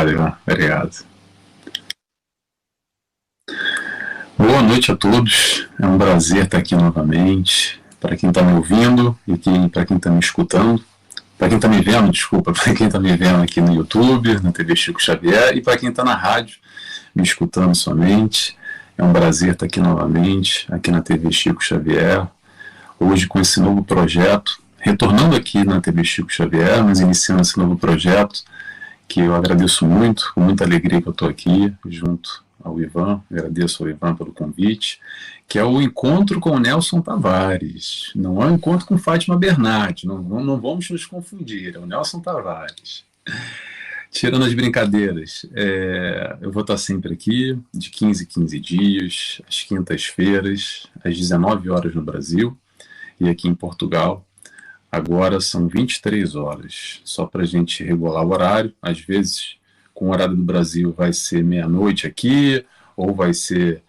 Obrigado, Ivan. Obrigado. Boa noite a todos. É um prazer estar aqui novamente. Para quem está me ouvindo e para quem está me escutando. Para quem está me vendo, desculpa. Para quem está me vendo aqui no YouTube, na TV Chico Xavier. E para quem está na rádio, me escutando somente. É um prazer estar aqui novamente, aqui na TV Chico Xavier. Hoje com esse novo projeto. Retornando aqui na TV Chico Xavier, mas iniciando esse novo projeto, que eu agradeço muito, com muita alegria que eu estou aqui, junto ao Ivan, agradeço ao Ivan pelo convite, que é o encontro com o Nelson Tavares, não é o encontro com Fátima Bernardi, não vamos nos confundir, é o Nelson Tavares. Tirando as brincadeiras, eu vou estar sempre aqui, de 15 em 15 dias, às quintas-feiras, às 19 horas no Brasil, e aqui em Portugal, agora são 23 horas, só para a gente regular o horário. Às vezes, com o horário do Brasil, vai ser meia-noite aqui, ou vai ser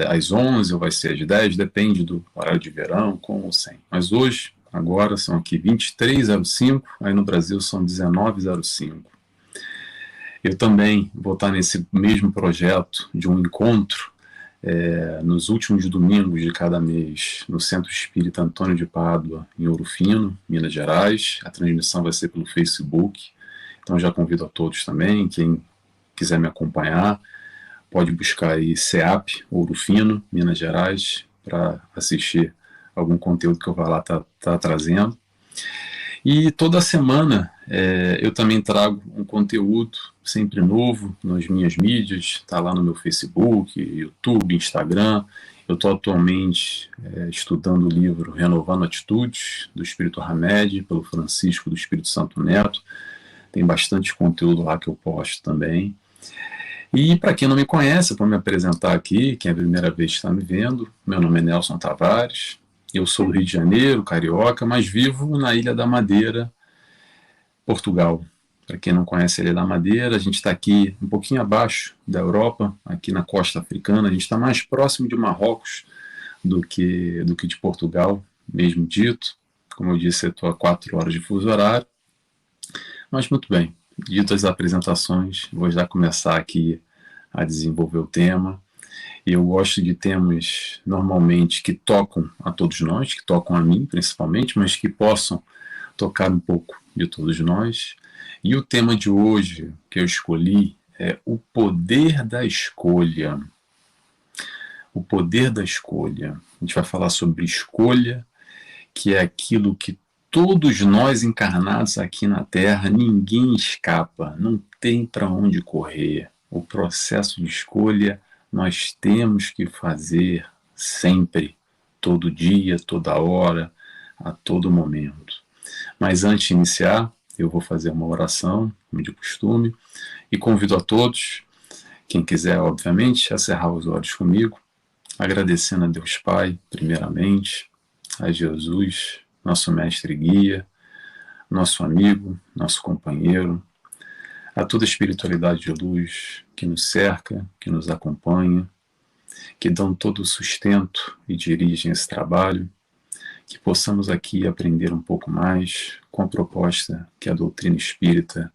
às 11, ou vai ser às 10, depende do horário de verão, com ou sem. Mas hoje, agora, são aqui 23h05, aí no Brasil são 19h05. Eu também vou estar nesse mesmo projeto de um encontro nos últimos domingos de cada mês, no Centro Espírita Antônio de Pádua, em Ouro Fino, Minas Gerais. A transmissão vai ser pelo Facebook, então já convido a todos também, quem quiser me acompanhar, pode buscar aí CEAP, Ouro Fino, Minas Gerais, para assistir algum conteúdo que eu vou lá tá trazendo. E toda semana eu também trago um conteúdo sempre novo nas minhas mídias, está lá no meu Facebook, YouTube, Instagram. Eu estou atualmente estudando o livro Renovando Atitudes, do Espírito Hamed, pelo Francisco do Espírito Santo Neto. Tem bastante conteúdo lá que eu posto também. E para quem não me conhece, vou me apresentar aqui, quem é a primeira vez que está me vendo, meu nome é Nelson Tavares. Eu sou do Rio de Janeiro, carioca, mas vivo na Ilha da Madeira, Portugal. Para quem não conhece a Ilha da Madeira, a gente está aqui um pouquinho abaixo da Europa, aqui na costa africana. A gente está mais próximo de Marrocos do que de Portugal, mesmo dito. Como eu disse, eu estou a 4 horas de fuso horário. Mas muito bem, dito as apresentações, vou já começar aqui a desenvolver o tema. Eu gosto de temas, normalmente, que tocam a todos nós, que tocam a mim, principalmente, mas que possam tocar um pouco de todos nós. E o tema de hoje que eu escolhi é o poder da escolha. O poder da escolha. A gente vai falar sobre escolha, que é aquilo que todos nós encarnados aqui na Terra, ninguém escapa, não tem para onde correr. O processo de escolha nós temos que fazer sempre, todo dia, toda hora, a todo momento. Mas antes de iniciar, eu vou fazer uma oração, como de costume, e convido a todos, quem quiser, obviamente, a cerrar os olhos comigo, agradecendo a Deus Pai, primeiramente, a Jesus, nosso mestre e guia, nosso amigo, nosso companheiro, a toda a espiritualidade de luz que nos cerca, que nos acompanha, que dão todo o sustento e dirigem esse trabalho, que possamos aqui aprender um pouco mais com a proposta que a doutrina espírita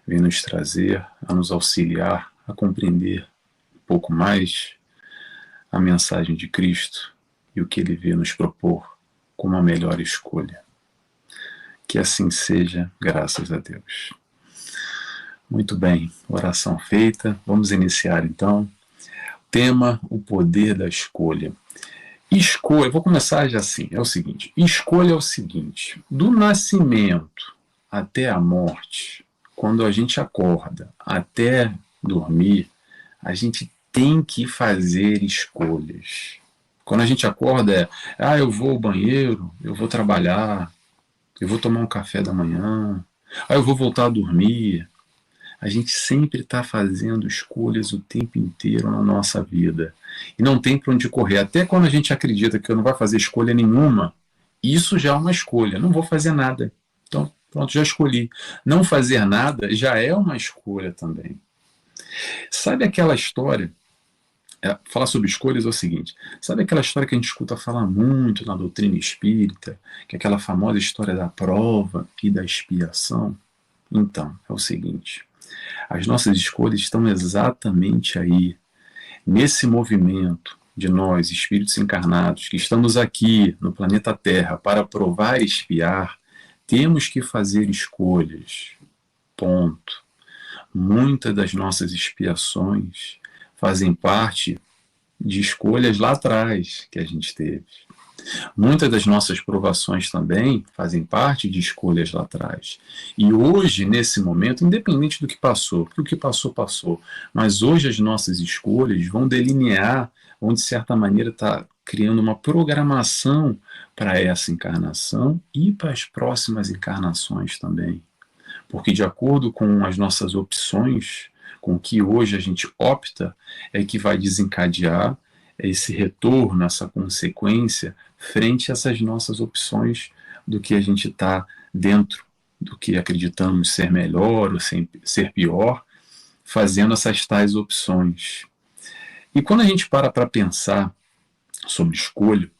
vem nos trazer, a nos auxiliar a compreender um pouco mais a mensagem de Cristo e o que ele veio nos propor como a melhor escolha. Que assim seja, graças a Deus. Muito bem, oração feita. Vamos iniciar então. Tema: o poder da escolha. Escolha, vou começar já assim, é o seguinte, escolha é o seguinte, do nascimento até a morte, quando a gente acorda até dormir, a gente tem que fazer escolhas. Quando a gente acorda eu vou ao banheiro, eu vou trabalhar, eu vou tomar um café da manhã, eu vou voltar a dormir. A gente sempre está fazendo escolhas o tempo inteiro na nossa vida. E não tem para onde correr. Até quando a gente acredita que eu não vai fazer escolha nenhuma, isso já é uma escolha. Não vou fazer nada. Então, pronto, já escolhi. Não fazer nada já é uma escolha também. Sabe aquela história? Falar sobre escolhas é o seguinte. Sabe aquela história que a gente escuta falar muito na doutrina espírita? Que é aquela famosa história da prova e da expiação? Então, é o seguinte. As nossas escolhas estão exatamente aí, nesse movimento de nós, espíritos encarnados, que estamos aqui no planeta Terra para provar e expiar. Temos que fazer escolhas. Ponto. Muitas das nossas expiações fazem parte de escolhas lá atrás que a gente teve. Muitas das nossas provações também fazem parte de escolhas lá atrás. E hoje, nesse momento, independente do que passou, porque o que passou, passou, mas hoje as nossas escolhas vão delinear, vão de certa maneira estar criando uma programação para essa encarnação e para as próximas encarnações também. Porque de acordo com as nossas opções, com o que hoje a gente opta, é que vai desencadear esse retorno, essa consequência, frente a essas nossas opções do que a gente está dentro, do que acreditamos ser melhor ou ser pior, fazendo essas tais opções. E quando a gente para pensar sobre escolha,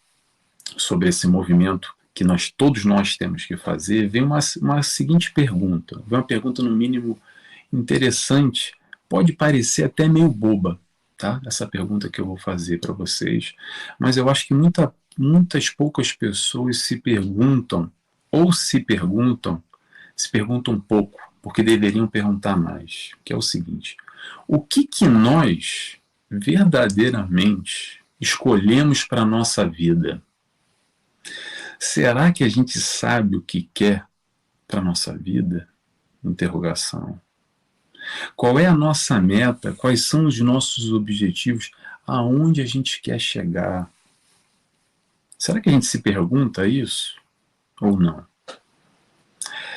sobre esse movimento que todos nós temos que fazer, vem uma seguinte pergunta, vem uma pergunta no mínimo interessante, pode parecer até meio boba, tá? Essa pergunta que eu vou fazer para vocês, mas eu acho que muitas poucas pessoas se perguntam pouco, porque deveriam perguntar mais, que é o seguinte: o que nós verdadeiramente escolhemos para a nossa vida? Será que a gente sabe o que quer para a nossa vida? Interrogação. Qual é a nossa meta? Quais são os nossos objetivos? Aonde a gente quer chegar? Será que a gente se pergunta isso? Ou não?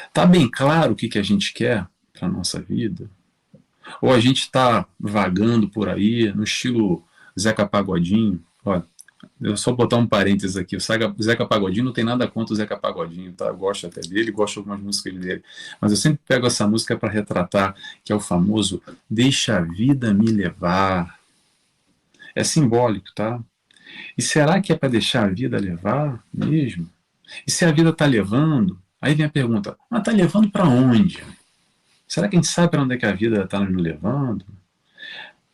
Está bem claro o que a gente quer para a nossa vida? Ou a gente está vagando por aí, no estilo Zeca Pagodinho? Olha, eu só botar um parênteses aqui, o Zeca Pagodinho não tem nada contra o Zeca Pagodinho, tá? Eu gosto até dele, gosto de algumas músicas dele, mas eu sempre pego essa música para retratar, que é o famoso Deixa a Vida Me Levar. É simbólico, tá? E será que é para deixar a vida levar mesmo? E se a vida está levando, aí vem a pergunta, mas está levando para onde? Será que a gente sabe para onde é que a vida está nos levando?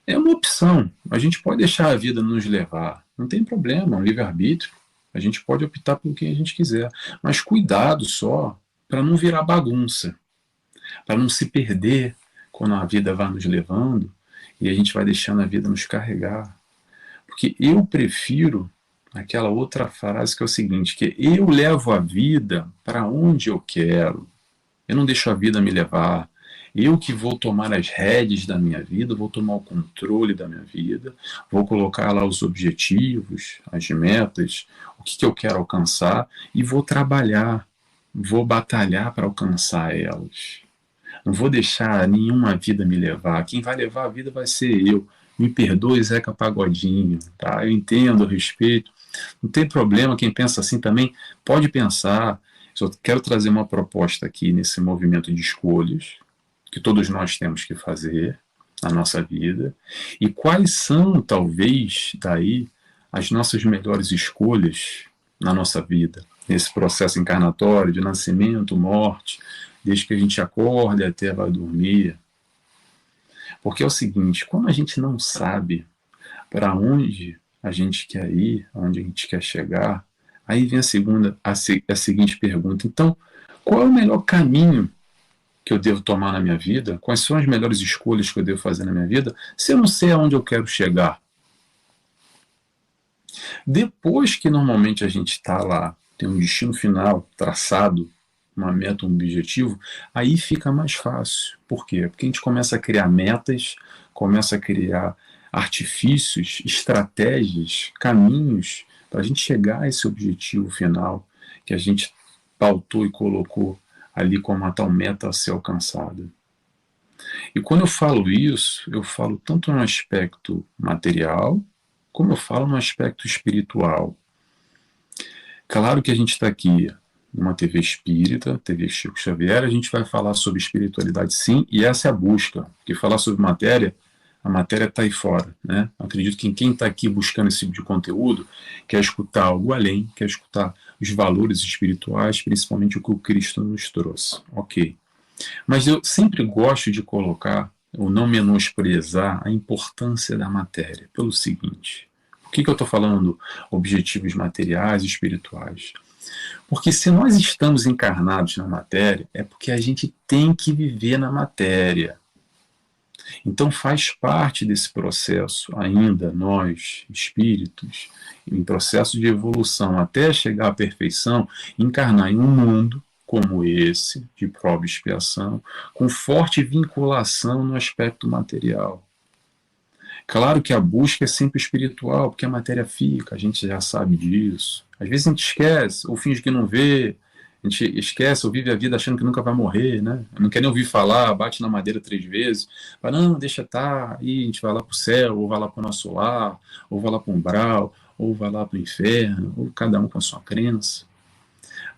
É uma opção. A gente pode deixar a vida nos levar. Não tem problema, é um livre-arbítrio. A gente pode optar pelo que a gente quiser. Mas cuidado só para não virar bagunça. Para não se perder quando a vida vai nos levando e a gente vai deixando a vida nos carregar. Porque eu prefiro aquela outra frase que é o seguinte, que eu levo a vida para onde eu quero. Eu não deixo a vida me levar. Eu que vou tomar as rédeas da minha vida, vou tomar o controle da minha vida, vou colocar lá os objetivos, as metas, o que eu quero alcançar e vou trabalhar, vou batalhar para alcançar elas. Não vou deixar nenhuma vida me levar. Quem vai levar a vida vai ser eu. Me perdoe, Zeca Pagodinho, tá? Eu entendo, eu respeito. Não tem problema, quem pensa assim também pode pensar. Só quero trazer uma proposta aqui nesse movimento de escolhas que todos nós temos que fazer na nossa vida, e quais são, talvez, daí, as nossas melhores escolhas na nossa vida, nesse processo encarnatório de nascimento, morte, desde que a gente acorda até vai dormir. Porque é o seguinte, quando a gente não sabe para onde a gente quer ir, aonde a gente quer chegar, aí vem a seguinte pergunta, então, qual é o melhor caminho que eu devo tomar na minha vida, quais são as melhores escolhas que eu devo fazer na minha vida, se eu não sei aonde eu quero chegar? Depois que normalmente a gente está lá, tem um destino final traçado, uma meta, um objetivo, aí fica mais fácil. Por quê? Porque a gente começa a criar metas, começa a criar artifícios, estratégias, caminhos para a gente chegar a esse objetivo final que a gente pautou e colocou ali como a tal meta a ser alcançada. E quando eu falo isso, eu falo tanto no aspecto material, como eu falo no aspecto espiritual. Claro que a gente está aqui numa TV espírita, TV Chico Xavier, a gente vai falar sobre espiritualidade sim, e essa é a busca, porque falar sobre matéria, a matéria está aí fora, né? Acredito que quem está aqui buscando esse tipo de conteúdo quer escutar algo além, quer escutar os valores espirituais, principalmente o que o Cristo nos trouxe. Ok. Mas eu sempre gosto de colocar ou não menosprezar a importância da matéria, pelo seguinte. Por que eu estou falando objetivos materiais e espirituais? Porque se nós estamos encarnados na matéria, é porque a gente tem que viver na matéria. Então faz parte desse processo ainda, nós, espíritos, em processo de evolução até chegar à perfeição, encarnar em um mundo como esse, de prova e expiação, com forte vinculação no aspecto material. Claro que a busca é sempre espiritual, porque a matéria fica, a gente já sabe disso. Às vezes a gente esquece, ou finge que não vê, a gente esquece ou vive a vida achando que nunca vai morrer, né? Não quer nem ouvir falar, bate na madeira 3 vezes, fala, não, deixa estar, aí a gente vai lá para o céu, ou vai lá para o nosso lar, ou vai lá para o umbral, ou vai lá para o inferno, ou cada um com a sua crença.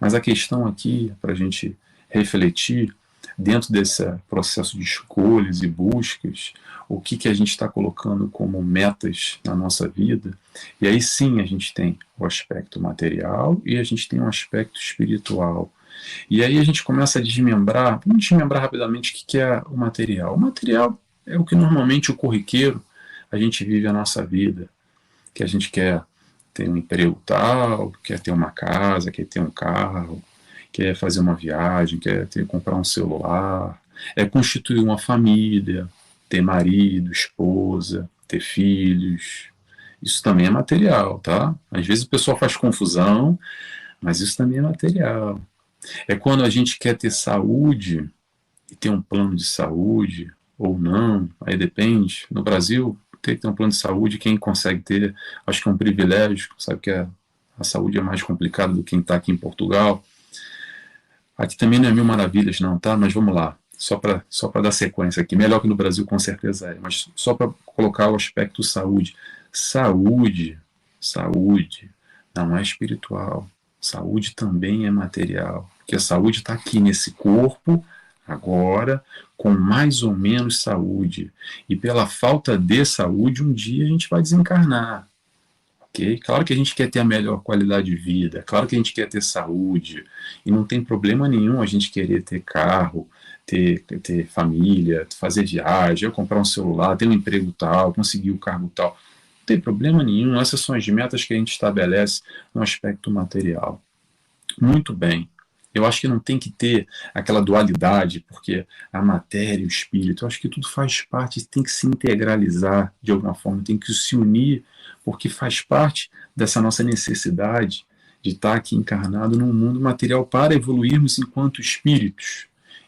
Mas a questão aqui, para a gente refletir, dentro desse processo de escolhas e buscas, o que a gente está colocando como metas na nossa vida, e aí sim a gente tem o aspecto material e a gente tem um aspecto espiritual. E aí a gente começa a desmembrar, vamos desmembrar rapidamente o que é o material. O material é o que normalmente o corriqueiro a gente vive a nossa vida, que a gente quer ter um emprego tal, quer ter uma casa, quer ter um carro, quer fazer uma viagem, comprar um celular, é constituir uma família, ter marido, esposa, ter filhos. Isso também é material, tá? Às vezes o pessoal faz confusão, mas isso também é material. É quando a gente quer ter saúde e ter um plano de saúde ou não, aí depende. No Brasil, tem que ter um plano de saúde, quem consegue ter, acho que é um privilégio, sabe que a saúde é mais complicada do que quem está aqui em Portugal. Aqui também não é mil maravilhas não, tá? Mas vamos lá, só para dar sequência aqui. Melhor que no Brasil, com certeza é, mas só para colocar o aspecto saúde. Saúde não é espiritual. Saúde também é material. Porque a saúde está aqui nesse corpo, agora, com mais ou menos saúde. E pela falta de saúde, um dia a gente vai desencarnar. Okay? Claro que a gente quer ter a melhor qualidade de vida, claro que a gente quer ter saúde, e não tem problema nenhum a gente querer ter carro, ter família, fazer viagem, comprar um celular, ter um emprego tal, conseguir o cargo tal. Não tem problema nenhum, essas são as metas que a gente estabelece no aspecto material. Muito bem. Eu acho que não tem que ter aquela dualidade, porque a matéria e o espírito, eu acho que tudo faz parte, tem que se integralizar de alguma forma, tem que se unir, porque faz parte dessa nossa necessidade de estar aqui encarnado num mundo material para evoluirmos enquanto espíritos.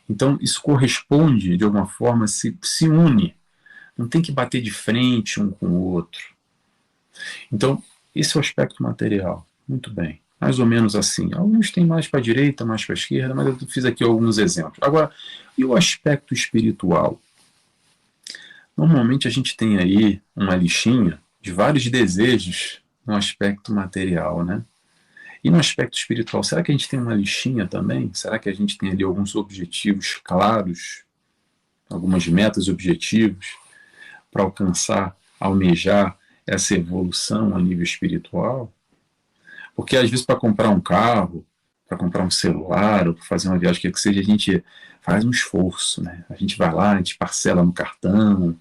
Então, isso corresponde, de alguma forma, se une. Não tem que bater de frente um com o outro. Então, esse é o aspecto material. Muito bem. Mais ou menos assim. Alguns têm mais para a direita, mais para a esquerda, mas eu fiz aqui alguns exemplos. Agora, e o aspecto espiritual? Normalmente a gente tem aí uma listinha de vários desejos no aspecto material, né? E no aspecto espiritual, será que a gente tem uma listinha também? Será que a gente tem ali alguns objetivos claros, algumas metas e objetivos para alcançar, almejar essa evolução a nível espiritual? Porque às vezes para comprar um carro, para comprar um celular, ou para fazer uma viagem, que seja, a gente faz um esforço, né? A gente vai lá, a gente parcela no cartão,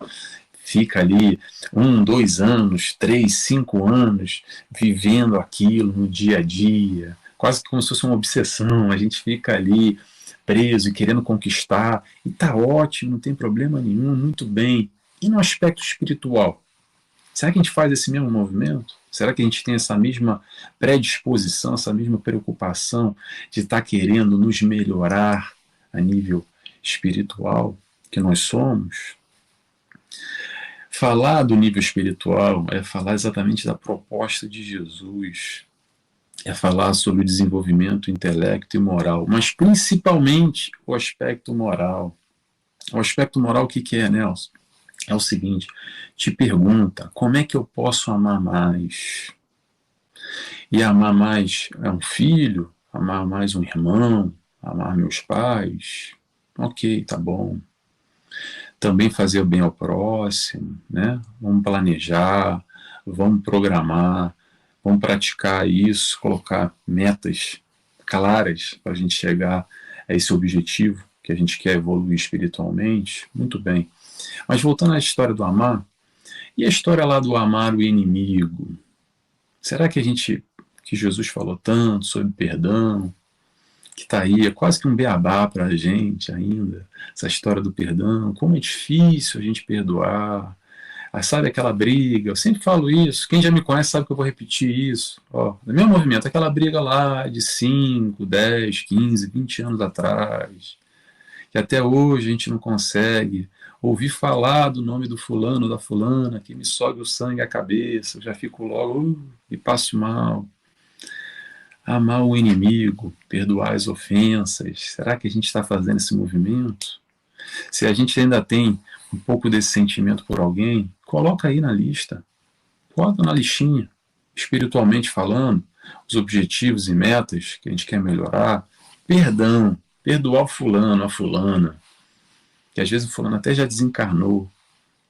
fica ali 1, 2 anos, 3, 5 anos, vivendo aquilo no dia a dia, quase como se fosse uma obsessão, a gente fica ali preso e querendo conquistar, e tá ótimo, não tem problema nenhum, muito bem. E no aspecto espiritual? Será que a gente faz esse mesmo movimento? Será que a gente tem essa mesma predisposição, essa mesma preocupação de estar querendo nos melhorar a nível espiritual que nós somos? Falar do nível espiritual é falar exatamente da proposta de Jesus, é falar sobre o desenvolvimento intelecto e moral, mas principalmente o aspecto moral. O aspecto moral, o que é, Nelson? É o seguinte, te pergunta, como é que eu posso amar mais? E amar mais é um filho? Amar mais um irmão? Amar meus pais? Ok, tá bom. Também fazer o bem ao próximo, né? Vamos planejar, vamos programar, vamos praticar isso, colocar metas claras para a gente chegar a esse objetivo que a gente quer evoluir espiritualmente. Muito bem. Mas voltando à história do amar, e a história lá do amar o inimigo? Será que Jesus falou tanto sobre perdão, que está aí, é quase que um beabá para a gente ainda, essa história do perdão, como é difícil a gente perdoar. Ah, sabe aquela briga, eu sempre falo isso, quem já me conhece sabe que eu vou repetir isso. Ó, no meu movimento, aquela briga lá de 5, 10, 15, 20 anos atrás, que até hoje a gente não consegue ouvir falar do nome do fulano, da fulana, que me sobe o sangue à cabeça, eu já fico logo e passo mal. Amar o inimigo, perdoar as ofensas. Será que a gente está fazendo esse movimento? Se a gente ainda tem um pouco desse sentimento por alguém, coloca aí na lista. Coloca na listinha, espiritualmente falando, os objetivos e metas que a gente quer melhorar. Perdão, perdoar o fulano, a fulana, que às vezes o fulano até já desencarnou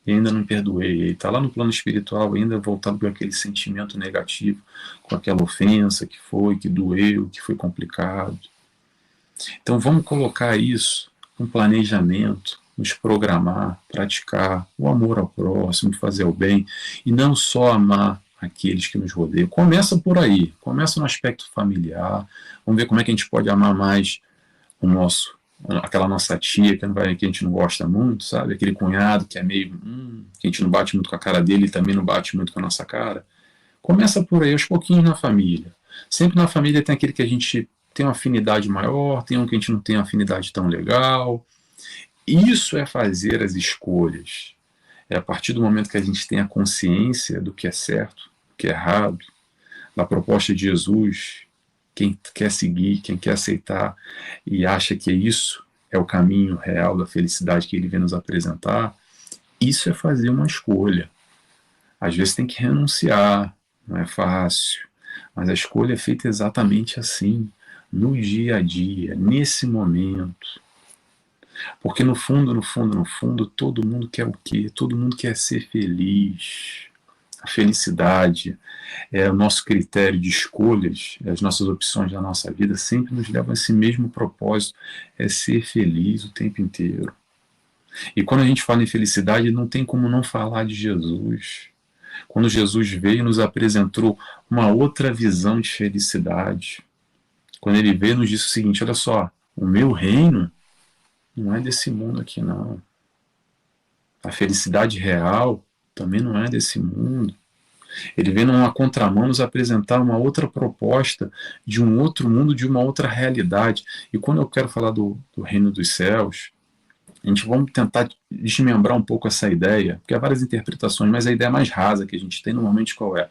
e ainda não perdoei. Ele está lá no plano espiritual ainda voltado para aquele sentimento negativo, com aquela ofensa que foi, que doeu, que foi complicado. Então vamos colocar isso com planejamento, nos programar, praticar o amor ao próximo, fazer o bem, e não só amar aqueles que nos rodeiam. Começa por aí, começa no aspecto familiar, vamos ver como é que a gente pode amar mais o nosso, aquela nossa tia que a gente não gosta muito, sabe? Aquele cunhado que é meio, que a gente não bate muito com a cara dele e também não bate muito com a nossa cara. Começa por aí, aos pouquinhos na família. Sempre na família tem aquele que a gente tem uma afinidade maior, tem um que a gente não tem uma afinidade tão legal. Isso é fazer as escolhas. É a partir do momento que a gente tem a consciência do que é certo, do que é errado, da proposta de Jesus, quem quer seguir, quem quer aceitar e acha que isso é o caminho real da felicidade que ele vem nos apresentar, isso é fazer uma escolha. Às vezes tem que renunciar, não é fácil, mas a escolha é feita exatamente assim, no dia a dia, nesse momento. Porque no fundo, no fundo, no fundo, todo mundo quer o quê? Todo mundo quer ser feliz. A felicidade é o nosso critério de escolhas, as nossas opções da nossa vida sempre nos levam a esse mesmo propósito, é ser feliz o tempo inteiro. E quando a gente fala em felicidade, não tem como não falar de Jesus. Quando Jesus veio e nos apresentou uma outra visão de felicidade. Quando ele veio, nos disse o seguinte: olha só, o meu reino não é desse mundo aqui, não. A felicidade real também não é desse mundo. Ele vem numa contramão nos apresentar uma outra proposta de um outro mundo, de uma outra realidade. E quando eu quero falar do reino dos céus, a gente vamos tentar desmembrar um pouco essa ideia, porque há várias interpretações, mas a ideia mais rasa que a gente tem normalmente qual é?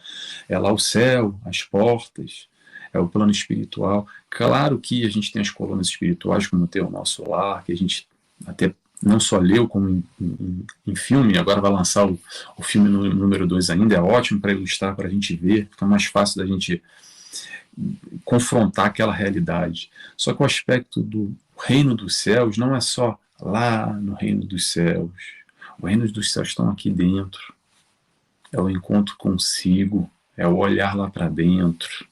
É lá o céu, as portas, é o plano espiritual. Claro que a gente tem as colunas espirituais, como tem o nosso lar, que a gente até não só leu, como em filme, agora vai lançar o filme número 2 ainda, é ótimo para ilustrar, para a gente ver, fica mais fácil da gente confrontar aquela realidade. Só que o aspecto do reino dos céus não é só lá no reino dos céus. O reino dos céus estão aqui dentro. É o encontro consigo, é o olhar lá para dentro.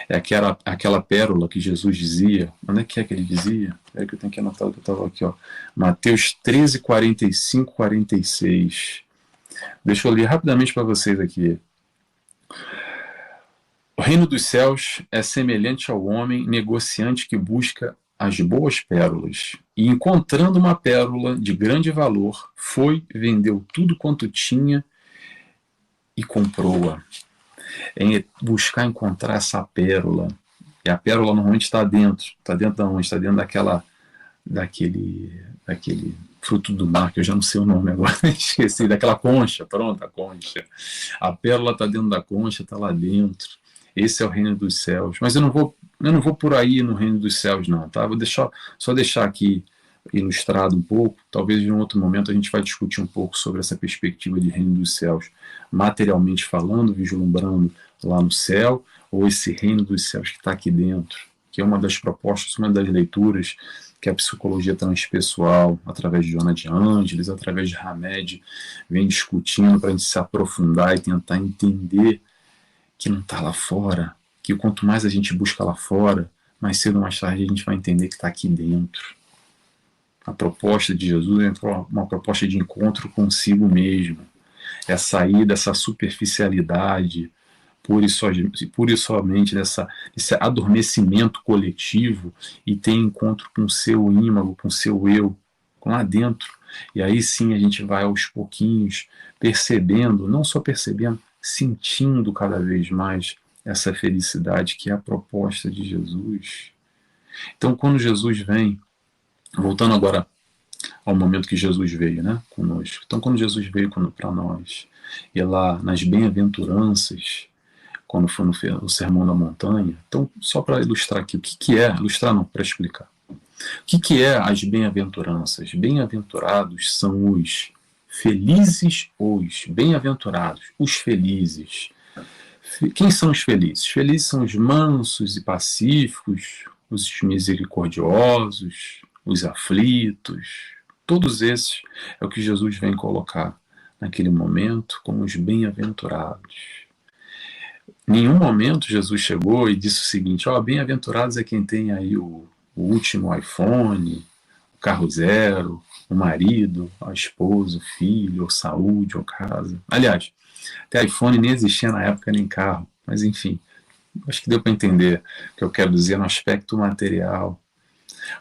É aquela pérola que Jesus dizia. Onde é que ele dizia? É que eu tenho que anotar o que eu estava aqui. Ó. Mateus 13, 45, 46. Deixa eu ler rapidamente para vocês aqui. O reino dos céus é semelhante ao homem negociante que busca as boas pérolas. E encontrando uma pérola de grande valor, foi, vendeu tudo quanto tinha e comprou-a. É buscar encontrar essa pérola. E a pérola normalmente está dentro. Está dentro de onde? Está dentro daquele fruto do mar, que eu já não sei o nome agora, esqueci, daquela concha, pronto, a concha. A pérola está dentro da concha, está lá dentro. Esse é o reino dos céus. Mas eu não vou por aí no reino dos céus, não, tá? Vou só deixar aqui ilustrado um pouco. Talvez em um outro momento a gente vai discutir um pouco sobre essa perspectiva de reino dos céus, materialmente falando, vislumbrando lá no céu, ou esse reino dos céus que está aqui dentro, que é uma das propostas, uma das leituras que a psicologia transpessoal, através de Joana de Ângeles, através de Hamed, vem discutindo para a gente se aprofundar e tentar entender que não está lá fora, que quanto mais a gente busca lá fora, mais cedo ou mais tarde a gente vai entender que está aqui dentro. A proposta de Jesus é uma proposta de encontro consigo mesmo. É sair dessa superficialidade pura e somente desse adormecimento coletivo e ter encontro com o seu ímago, com o seu eu, lá dentro. E aí sim a gente vai aos pouquinhos percebendo, não só percebendo, sentindo cada vez mais essa felicidade que é a proposta de Jesus. Então, quando Jesus vem, voltando agora ao momento que Jesus veio, né, conosco. Então, quando Jesus veio para nós, e lá nas bem-aventuranças, quando foi no Sermão da Montanha, então, só para ilustrar aqui, o que é, ilustrar não, para explicar. O que é as bem-aventuranças? Bem-aventurados são os felizes, os bem-aventurados, os felizes. Quem são os felizes? Felizes são os mansos e pacíficos, os misericordiosos, os aflitos. Todos esses é o que Jesus vem colocar naquele momento como os bem-aventurados. Em nenhum momento Jesus chegou e disse o seguinte: ó, bem-aventurados é quem tem aí o último iPhone, o carro zero, o marido, a esposa, o filho, ou saúde, ou casa. Aliás, até iPhone nem existia na época, nem carro. Mas enfim, acho que deu para entender o que eu quero dizer no aspecto material.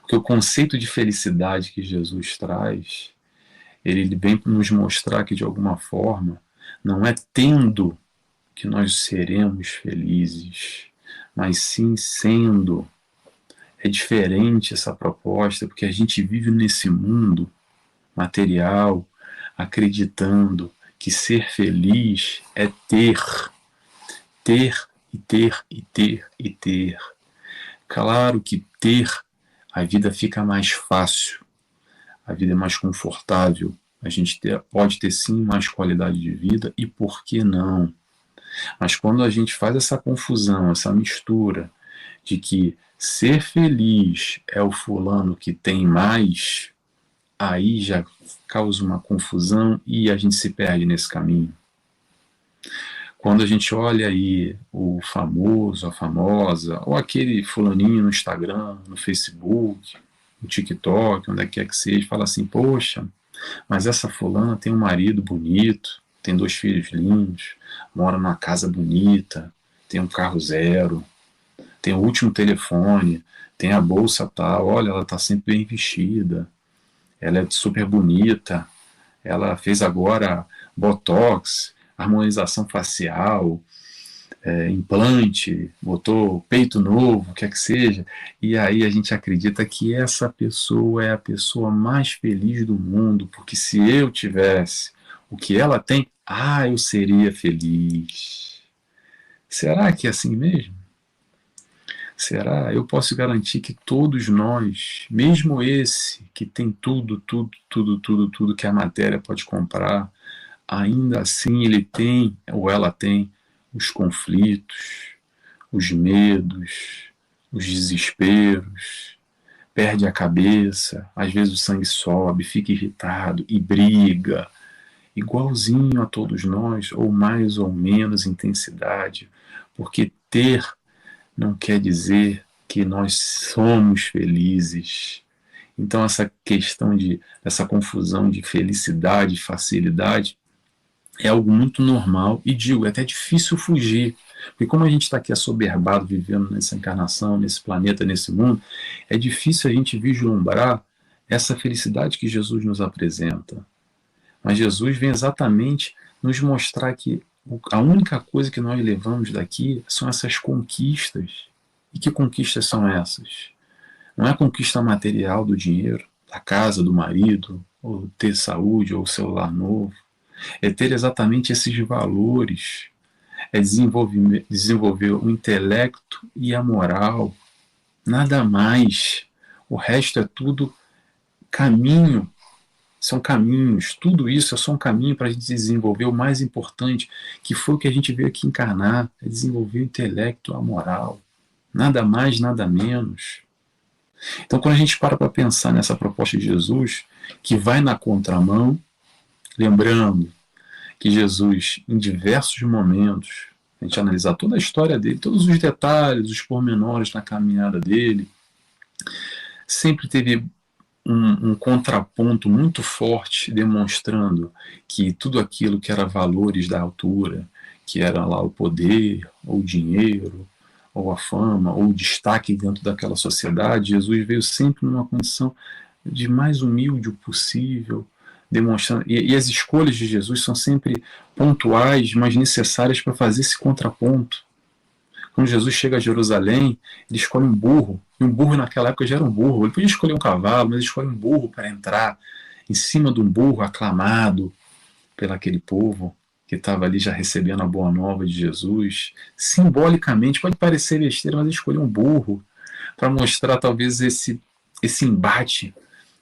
Porque o conceito de felicidade que Jesus traz, ele vem nos mostrar que, de alguma forma, não é tendo que nós seremos felizes, mas sim sendo. É diferente essa proposta, porque a gente vive nesse mundo material, acreditando que ser feliz é ter e ter e ter e ter. Claro que ter, a vida fica mais fácil, a vida é mais confortável, a gente pode ter sim mais qualidade de vida, e por que não? Mas quando a gente faz essa confusão, essa mistura de que ser feliz é o fulano que tem mais, aí já causa uma confusão e a gente se perde nesse caminho. Quando a gente olha aí o famoso, a famosa, ou aquele fulaninho no Instagram, no Facebook, no TikTok, onde quer que seja, fala assim: poxa, mas essa fulana tem um marido bonito, tem 2 filhos lindos, mora numa casa bonita, tem um carro zero, tem o último telefone, tem a bolsa tal, olha, ela está sempre bem vestida, ela é super bonita, ela fez agora botox, harmonização facial, implante, botou peito novo, quer que seja, e aí a gente acredita que essa pessoa é a pessoa mais feliz do mundo, porque se eu tivesse o que ela tem, eu seria feliz. Será que é assim mesmo? Será? Eu posso garantir que todos nós, mesmo esse que tem tudo que a matéria pode comprar, ainda assim ele tem, ou ela tem, os conflitos, os medos, os desesperos, perde a cabeça, às vezes o sangue sobe, fica irritado e briga, igualzinho a todos nós, ou mais ou menos intensidade, porque ter não quer dizer que nós somos felizes. Então essa questão essa confusão de felicidade e facilidade é algo muito normal e digo, é até difícil fugir. Porque como a gente está aqui assoberbado, vivendo nessa encarnação, nesse planeta, nesse mundo, é difícil a gente vislumbrar essa felicidade que Jesus nos apresenta. Mas Jesus vem exatamente nos mostrar que a única coisa que nós levamos daqui são essas conquistas. E que conquistas são essas? Não é a conquista material do dinheiro, da casa, do marido, ou ter saúde, ou celular novo. É ter exatamente esses valores, é desenvolver o intelecto e a moral, nada mais. O resto é tudo caminho, são caminhos, tudo isso é só um caminho para a gente desenvolver o mais importante, que foi o que a gente veio aqui encarnar, é desenvolver o intelecto, a moral, nada mais, nada menos. Então quando a gente para pensar nessa proposta de Jesus, que vai na contramão, lembrando que Jesus, em diversos momentos, a gente analisar toda a história dele, todos os detalhes, os pormenores na caminhada dele, sempre teve um contraponto muito forte, demonstrando que tudo aquilo que era valores da altura, que era lá o poder, ou o dinheiro, ou a fama, ou o destaque dentro daquela sociedade, Jesus veio sempre numa condição de mais humilde possível, demonstrando. E as escolhas de Jesus são sempre pontuais, mas necessárias para fazer esse contraponto. Quando Jesus chega a Jerusalém, ele escolhe um burro, e um burro naquela época já era um burro. Ele podia escolher um cavalo, mas ele escolhe um burro para entrar em cima de um burro aclamado pelaquele povo que estava ali já recebendo a boa nova de Jesus. Simbolicamente, pode parecer besteira, mas ele escolheu um burro para mostrar talvez esse embate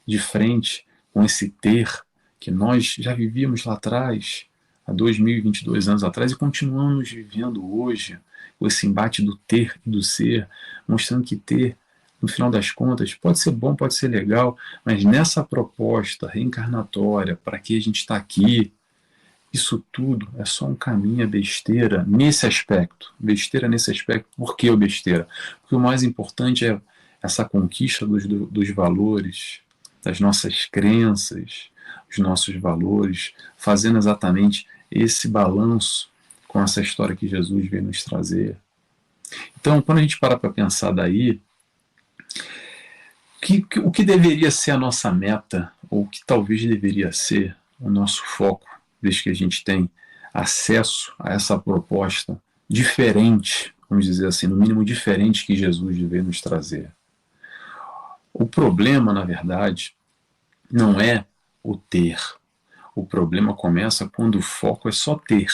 de frente com esse ter que nós já vivíamos lá atrás, há 2022 anos atrás, e continuamos vivendo hoje, com esse embate do ter e do ser, mostrando que ter, no final das contas, pode ser bom, pode ser legal, mas nessa proposta reencarnatória, para que a gente está aqui, isso tudo é só um caminho, é besteira nesse aspecto. Besteira nesse aspecto. Por que o besteira? Porque o mais importante é essa conquista dos valores, das nossas crenças, os nossos valores, fazendo exatamente esse balanço com essa história que Jesus veio nos trazer. Então, quando a gente para pensar daí, o que deveria ser a nossa meta, ou o que talvez deveria ser o nosso foco, desde que a gente tem acesso a essa proposta diferente, vamos dizer assim, no mínimo diferente que Jesus veio nos trazer. O problema, na verdade, não é o ter. O problema começa quando o foco é só ter.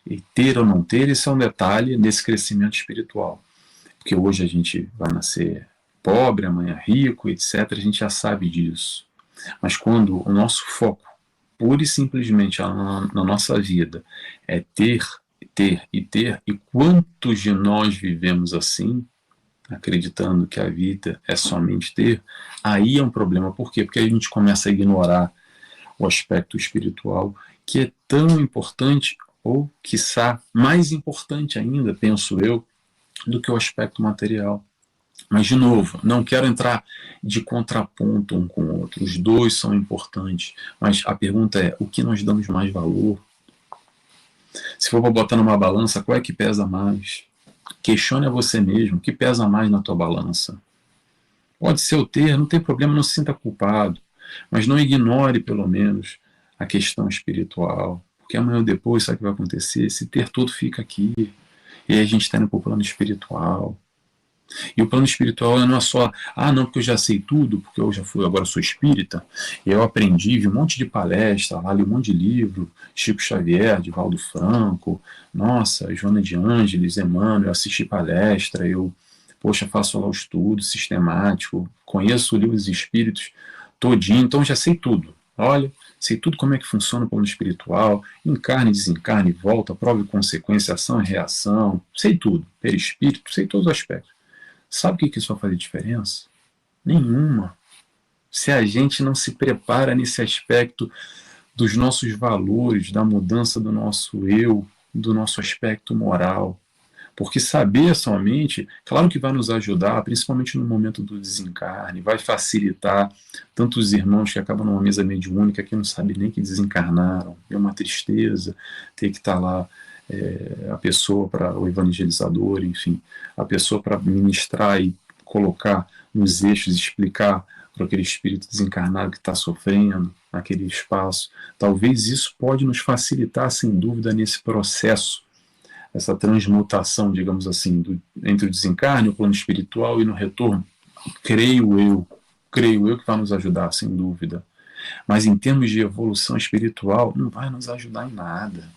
E ter ou não ter, esse é um detalhe nesse crescimento espiritual. Porque hoje a gente vai nascer pobre, amanhã rico, etc. A gente já sabe disso. Mas quando o nosso foco, pura e simplesmente na nossa vida, é ter, ter e ter, e quantos de nós vivemos assim, acreditando que a vida é somente ter, aí é um problema. Por quê? Porque a gente começa a ignorar o aspecto espiritual, que é tão importante, ou, quiçá, mais importante ainda, penso eu, do que o aspecto material. Mas, de novo, não quero entrar de contraponto um com o outro. Os dois são importantes. Mas a pergunta é, o que nós damos mais valor? Se for para botar numa balança, qual é que pesa mais? Questione a você mesmo, o que pesa mais na tua balança? Pode ser o ter, não tem problema, não se sinta culpado. Mas não ignore, pelo menos, a questão espiritual. Porque amanhã ou depois, sabe o que vai acontecer? Esse ter todo fica aqui. E aí a gente está indo para o plano espiritual. E o plano espiritual não é só, não, porque eu já sei tudo, porque eu já fui, agora sou espírita, e eu aprendi, vi um monte de palestra, lá li um monte de livro, Chico Xavier, Divaldo Franco, nossa, Joana de Ângeles, Emmanuel, eu assisti palestra, eu, poxa, faço lá o estudo sistemático, conheço o livro dos espíritos todinho, então já sei tudo. Olha, sei tudo como é que funciona o plano espiritual, encarne, desencarne, volta, prova e consequência, ação e reação, sei tudo, perispírito, sei todos os aspectos. Sabe o que isso vai fazer diferença? Nenhuma. Se a gente não se prepara nesse aspecto dos nossos valores, da mudança do nosso eu, do nosso aspecto moral. Porque saber somente, claro que vai nos ajudar, principalmente no momento do desencarne, vai facilitar tantos irmãos que acabam numa mesa mediúnica que não sabem nem que desencarnaram. É uma tristeza ter que estar lá a pessoa para o evangelizador, enfim, a pessoa para ministrar e colocar nos eixos, explicar para aquele espírito desencarnado que está sofrendo naquele espaço. Talvez isso pode nos facilitar, sem dúvida, nesse processo, essa transmutação, digamos assim, entre o desencarne, o plano espiritual e no retorno. Creio eu que vai nos ajudar, sem dúvida. Mas em termos de evolução espiritual, não vai nos ajudar em nada.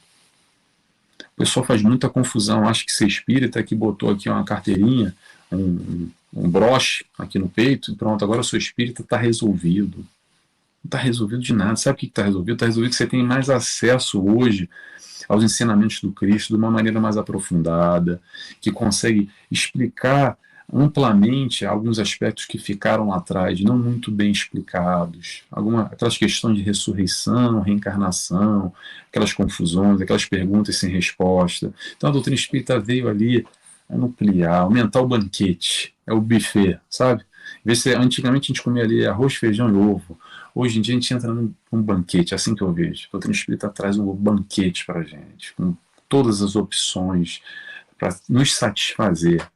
O pessoal faz muita confusão, acha que ser espírita que botou aqui uma carteirinha, um broche aqui no peito, e pronto, agora eu sou espírita, está resolvido. Não está resolvido de nada. Sabe o que está resolvido? Está resolvido que você tem mais acesso hoje aos ensinamentos do Cristo de uma maneira mais aprofundada, que consegue explicar amplamente alguns aspectos que ficaram lá atrás, não muito bem explicados, aquelas questões de ressurreição, reencarnação, aquelas confusões, aquelas perguntas sem resposta. Então a doutrina espírita veio ali a ampliar, aumentar o banquete, é o buffet, sabe? Antigamente a gente comia ali arroz, feijão e ovo. Hoje em dia a gente entra num banquete, é assim que eu vejo. O doutrina espírita traz um banquete para a gente, com todas as opções para nos satisfazer.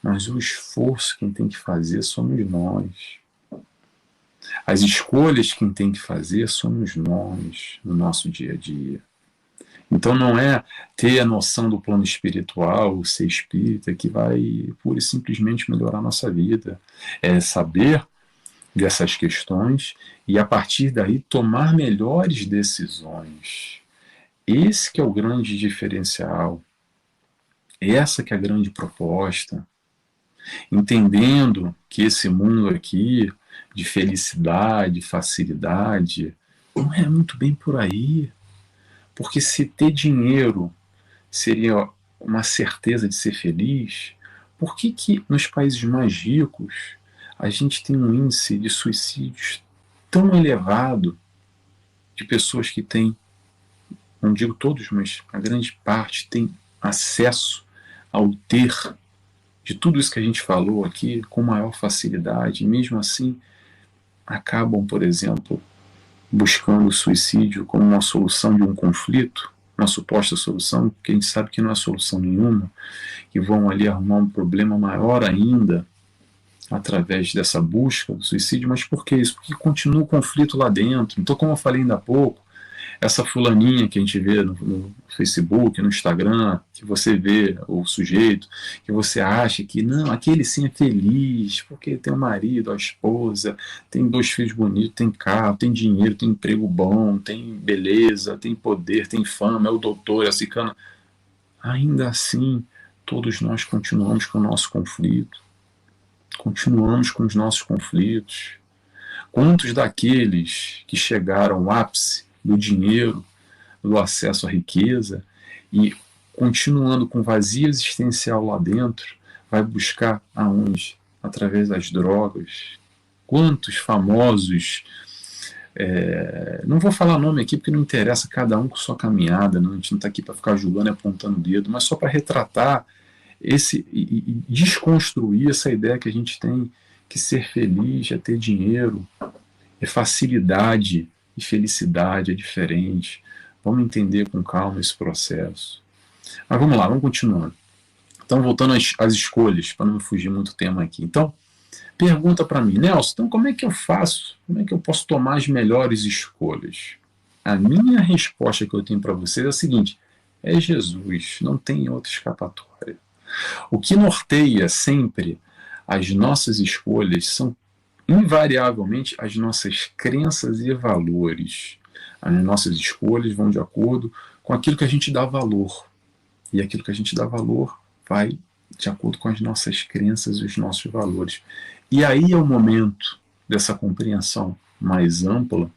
Mas o esforço quem tem que fazer somos nós. As escolhas quem tem que fazer somos nós, no nosso dia a dia. Então não é ter a noção do plano espiritual, ser espírita, que vai pura e simplesmente melhorar a nossa vida. É saber dessas questões e a partir daí tomar melhores decisões. Esse que é o grande diferencial. Essa que é a grande proposta. Entendendo que esse mundo aqui de felicidade, facilidade, não é muito bem por aí. Porque se ter dinheiro seria uma certeza de ser feliz, por que nos países mais ricos a gente tem um índice de suicídios tão elevado de pessoas que têm, não digo todos, mas a grande parte tem acesso ao ter de tudo isso que a gente falou aqui com maior facilidade, e mesmo assim acabam, por exemplo, buscando o suicídio como uma solução de um conflito, uma suposta solução, que a gente sabe que não é solução nenhuma, que vão ali arrumar um problema maior ainda através dessa busca do suicídio. Mas por que isso? Porque continua o conflito lá dentro. Então, como eu falei ainda há pouco, essa fulaninha que a gente vê no Facebook, no Instagram, que você vê o sujeito, que você acha que não, aquele sim é feliz, porque tem um marido, a esposa, tem 2 filhos bonitos, tem carro, tem dinheiro, tem emprego bom, tem beleza, tem poder, tem fama, é o doutor, é a cicana. Ainda assim, todos nós continuamos com o nosso conflito, continuamos com os nossos conflitos. Quantos daqueles que chegaram ao ápice do dinheiro, do acesso à riqueza, e continuando com vazio existencial lá dentro, vai buscar aonde? Através das drogas. Quantos famosos, não vou falar nome aqui porque não interessa, cada um com sua caminhada, não, a gente não está aqui para ficar julgando e apontando o dedo, mas só para retratar e desconstruir essa ideia que a gente tem que ser feliz é ter dinheiro, é facilidade, e felicidade é diferente. Vamos entender com calma esse processo. Mas vamos lá, vamos continuando. Então, voltando às escolhas, para não fugir muito tema aqui. Então, pergunta para mim, Nelson, então como é que eu faço? Como é que eu posso tomar as melhores escolhas? A minha resposta que eu tenho para vocês é a seguinte: é Jesus, não tem outra escapatória. O que norteia sempre as nossas escolhas são invariavelmente as nossas crenças e valores. As nossas escolhas vão de acordo com aquilo que a gente dá valor. E aquilo que a gente dá valor vai de acordo com as nossas crenças e os nossos valores. E aí é o momento dessa compreensão mais ampla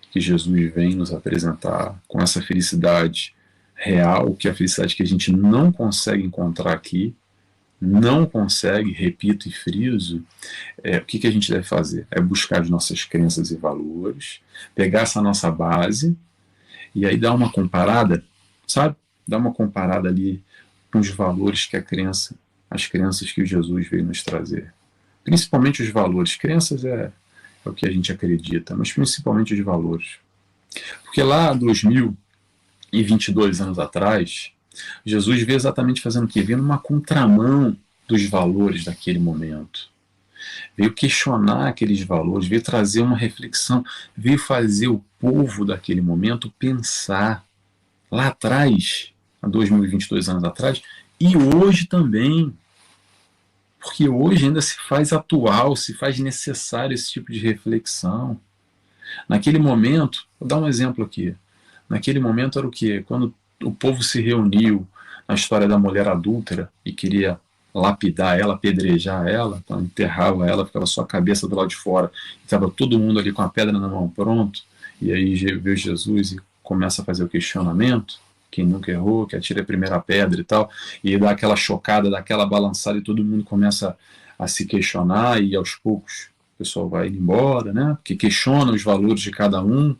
que Jesus vem nos apresentar com essa felicidade real, que é a felicidade que a gente não consegue encontrar aqui, não consegue, repito e friso, o que a gente deve fazer? É buscar as nossas crenças e valores, pegar essa nossa base e aí dar uma comparada, sabe? Dar uma comparada ali com os valores que as crenças que o Jesus veio nos trazer. Principalmente os valores. Crenças é o que a gente acredita, mas principalmente os valores. Porque lá 2022 anos atrás, Jesus veio exatamente fazendo o quê? Veio numa contramão dos valores daquele momento. Veio questionar aqueles valores, veio trazer uma reflexão, veio fazer o povo daquele momento pensar. Lá atrás, há 2022 anos atrás, e hoje também. Porque hoje ainda se faz atual, se faz necessário esse tipo de reflexão. Naquele momento, vou dar um exemplo aqui. Naquele momento era o quê? Quando o povo se reuniu na história da mulher adúltera e queria lapidar ela, apedrejar ela, então enterrava ela, ficava só a cabeça do lado de fora, estava todo mundo ali com a pedra na mão, pronto, e aí veio Jesus e começa a fazer o questionamento, quem nunca errou, que atira a primeira pedra e tal, e dá aquela chocada, dá aquela balançada e todo mundo começa a se questionar e aos poucos o pessoal vai indo embora, né? Porque questiona os valores de cada um,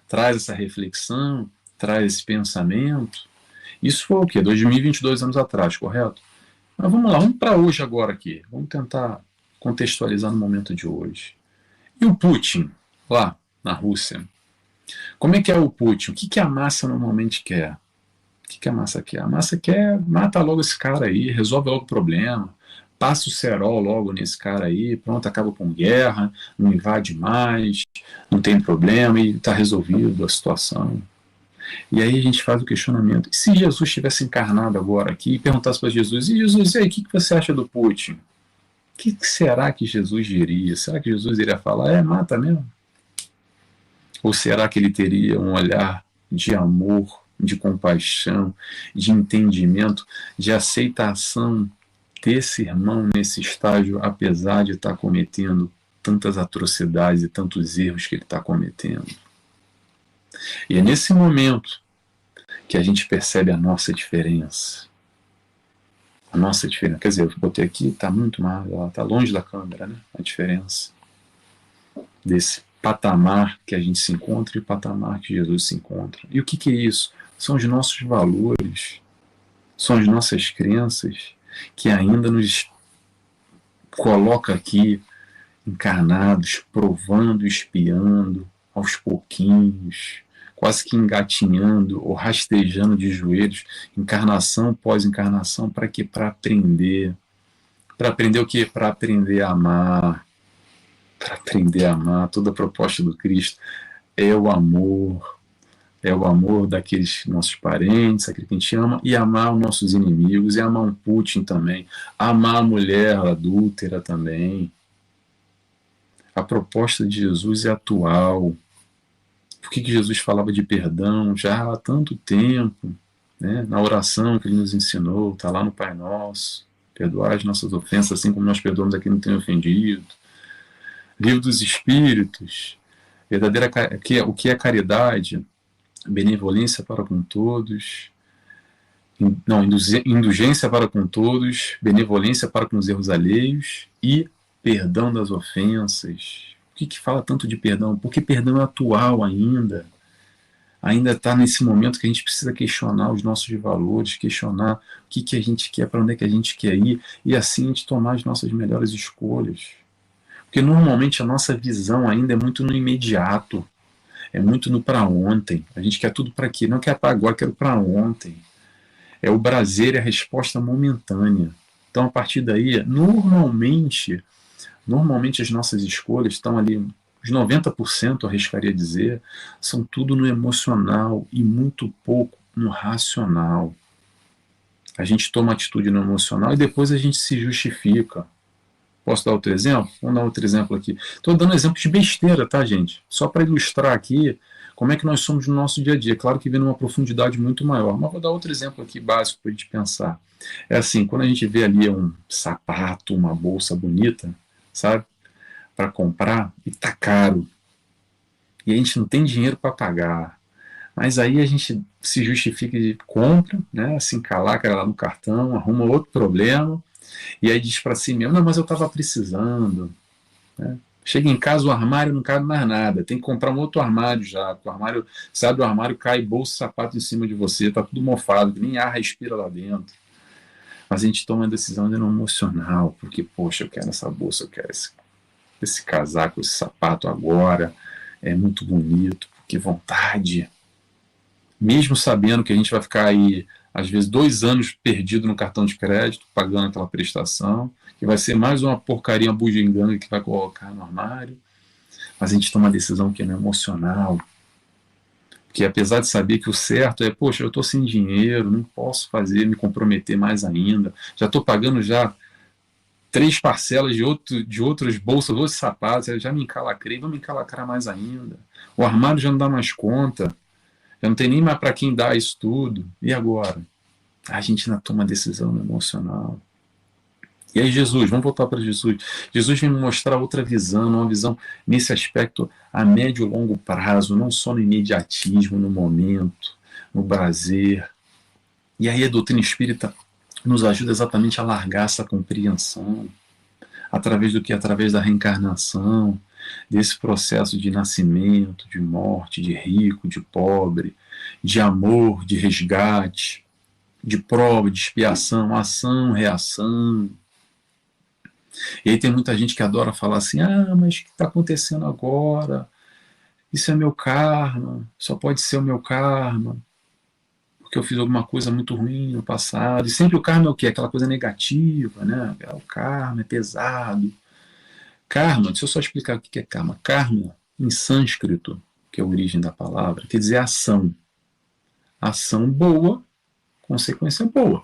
traz essa reflexão, traz esse pensamento. Isso foi o quê? 2022 anos atrás, correto? Mas vamos lá, vamos para hoje agora aqui. Vamos tentar contextualizar no momento de hoje. E o Putin, lá na Rússia? Como é que é o Putin? O que a massa normalmente quer? O que a massa quer? A massa quer, mata logo esse cara aí, resolve logo o problema, passa o cerol logo nesse cara aí, pronto, acaba com guerra, não invade mais, não tem problema e está resolvido a situação. E aí a gente faz o questionamento: e se Jesus tivesse encarnado agora aqui e perguntasse para Jesus: e Jesus, e aí, o que você acha do Putin? O que será que Jesus diria? Será que Jesus iria falar, mata mesmo? Ou será que ele teria um olhar de amor, de compaixão, de entendimento, de aceitação desse irmão nesse estágio, apesar de estar cometendo tantas atrocidades e tantos erros que ele está cometendo? E é nesse momento que a gente percebe a nossa diferença. A nossa diferença. Quer dizer, eu botei aqui, está muito mal, ela está longe da câmera, né? A diferença desse patamar que a gente se encontra e o patamar que Jesus se encontra. E o que é isso? São os nossos valores, são as nossas crenças que ainda nos coloca aqui encarnados, provando, espiando, aos pouquinhos, quase que engatinhando ou rastejando de joelhos, encarnação após encarnação, para quê? Para aprender. Para aprender o quê? Para aprender a amar. Para aprender a amar. Toda a proposta do Cristo é o amor. É o amor daqueles nossos parentes, aquele que a gente ama, e amar os nossos inimigos, e amar um Putin também, amar a mulher adúltera também. A proposta de Jesus é atual. Por que Jesus falava de perdão já há tanto tempo, né? Na oração que ele nos ensinou, está lá no Pai Nosso: perdoar as nossas ofensas, assim como nós perdoamos a quem não tem ofendido. Livro dos Espíritos, verdadeira, o que é caridade? Benevolência para com todos, não, indulgência para com todos, benevolência para com os erros alheios e perdão das ofensas. Por que fala tanto de perdão? Porque perdão é atual ainda. Ainda está nesse momento que a gente precisa questionar os nossos valores, questionar o que a gente quer, para onde é que a gente quer ir, e assim a gente tomar as nossas melhores escolhas. Porque normalmente a nossa visão ainda é muito no imediato, é muito no para ontem. A gente quer tudo para quê? Não quer para agora, quero para ontem. É o prazer e a resposta momentânea. Então, a partir daí, normalmente as nossas escolhas estão ali, os 90%, eu arriscaria dizer, são tudo no emocional e muito pouco no racional. A gente toma atitude no emocional e depois a gente se justifica. Posso dar outro exemplo? Vamos dar outro exemplo aqui. Estou dando exemplo de besteira, tá, gente? Só para ilustrar aqui como é que nós somos no nosso dia a dia. Claro que vem numa profundidade muito maior, mas vou dar outro exemplo aqui básico para a gente pensar. É assim, quando a gente vê ali um sapato, uma bolsa bonita, sabe, para comprar, e tá caro, e a gente não tem dinheiro para pagar, mas aí a gente se justifica de compra, né, se encalaca lá no cartão, arruma outro problema, e aí diz para si mesmo: não, mas eu estava precisando, né? Chega em casa, o armário não cabe mais nada, tem que comprar um outro armário já. O armário, sai do armário, cai bolsa, sapato em cima de você, tá tudo mofado, nem ar respira lá dentro. Mas a gente toma a decisão de não emocional, porque, poxa, eu quero essa bolsa, eu quero esse casaco, esse sapato agora, é muito bonito, que vontade. Mesmo sabendo que a gente vai ficar aí, às vezes, 2 anos perdido no cartão de crédito, pagando aquela prestação, que vai ser mais uma porcaria, uma bugiganga que vai colocar no armário, mas a gente toma uma decisão que é emocional, que apesar de saber que o certo é, poxa, eu estou sem dinheiro, não posso me comprometer mais ainda, já estou pagando já 3 parcelas de outras bolsas, outros sapatos, eu já me encalacrei, vou me encalacrar mais ainda, o armário já não dá mais conta, já não tem nem mais para quem dar isso tudo, e agora? A gente ainda toma decisão emocional. E aí Jesus, vamos voltar para Jesus. Jesus vem me mostrar outra visão, uma visão nesse aspecto a médio e longo prazo, não só no imediatismo, no momento, no prazer. E aí a doutrina espírita nos ajuda exatamente a largar essa compreensão, através do que? Através da reencarnação, desse processo de nascimento, de morte, de rico, de pobre, de amor, de resgate, de prova, de expiação, ação, reação. E aí tem muita gente que adora falar assim, ah, mas o que está acontecendo agora? Isso é meu karma, só pode ser o meu karma, porque eu fiz alguma coisa muito ruim no passado. E sempre o karma é o quê? Aquela coisa negativa, né? O karma é pesado. Karma, deixa eu só explicar o que é karma. Karma, em sânscrito, que é a origem da palavra, quer dizer ação. Ação boa, consequência boa.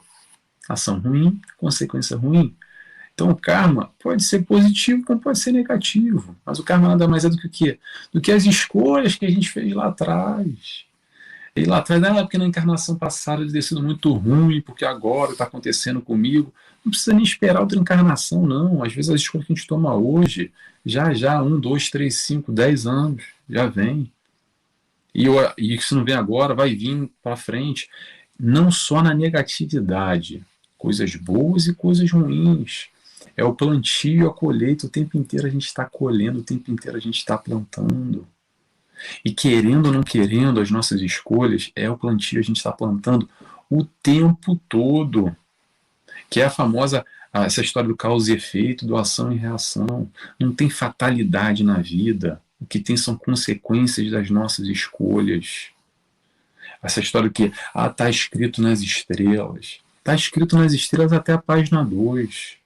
Ação ruim, consequência ruim. Então o karma pode ser positivo como pode ser negativo. Mas o karma nada mais é do que o quê? Do que as escolhas que a gente fez lá atrás. E lá atrás, porque na encarnação passada ele ter sido muito ruim, porque agora está acontecendo comigo. Não precisa nem esperar outra encarnação, não. Às vezes as escolhas que a gente toma hoje, já, 1, 2, 3, 5, 10 anos, já vem. E se não vem agora, vai vir para frente. Não só na negatividade, coisas boas e coisas ruins. É o plantio, a colheita, o tempo inteiro a gente está colhendo, o tempo inteiro a gente está plantando. E querendo ou não querendo, as nossas escolhas é o plantio, a gente está plantando o tempo todo. Que é a famosa, essa história do causa e efeito, do ação e reação. Não tem fatalidade na vida. O que tem são consequências das nossas escolhas. Essa história que está escrito nas estrelas. Está escrito nas estrelas até a página 2.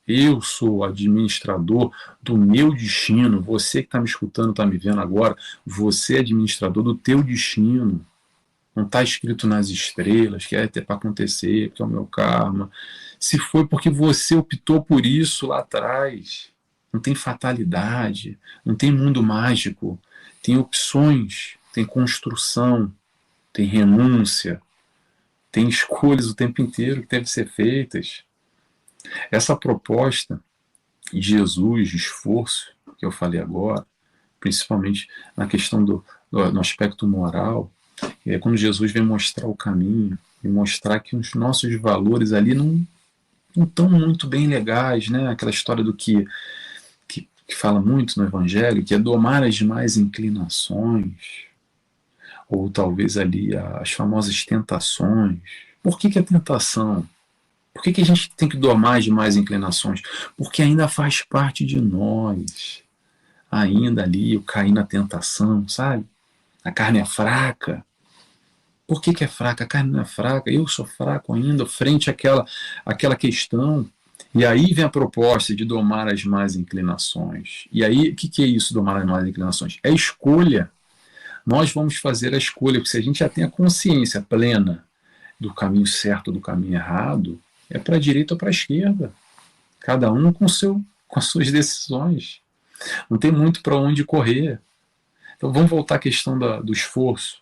Eu sou administrador do meu destino. Você que está me escutando, está me vendo agora, você é administrador do teu destino. Não está escrito nas estrelas, que é até para acontecer, que é o meu karma. Se foi porque você optou por isso lá atrás. Não tem fatalidade, não tem mundo mágico. Tem opções, tem construção, tem renúncia, tem escolhas o tempo inteiro que devem ser feitas. Essa proposta de Jesus, de esforço, que eu falei agora, principalmente na questão no aspecto moral, é quando Jesus vem mostrar o caminho e mostrar que os nossos valores ali não estão muito bem legais, né? Aquela história do que fala muito no Evangelho, que é domar as demais inclinações, ou talvez ali as famosas tentações. Por que é tentação? Por que a gente tem que domar as demais inclinações? Porque ainda faz parte de nós. Ainda ali, eu caí na tentação, sabe? A carne é fraca. Por que é fraca? A carne não é fraca. Eu sou fraco ainda frente àquela questão. E aí vem a proposta de domar as más inclinações. E aí, o que é isso, domar as más inclinações? É escolha. Nós vamos fazer a escolha, porque se a gente já tem a consciência plena do caminho certo, do caminho errado, é para a direita ou para a esquerda. Cada um com as suas decisões. Não tem muito para onde correr. Então vamos voltar à questão do esforço.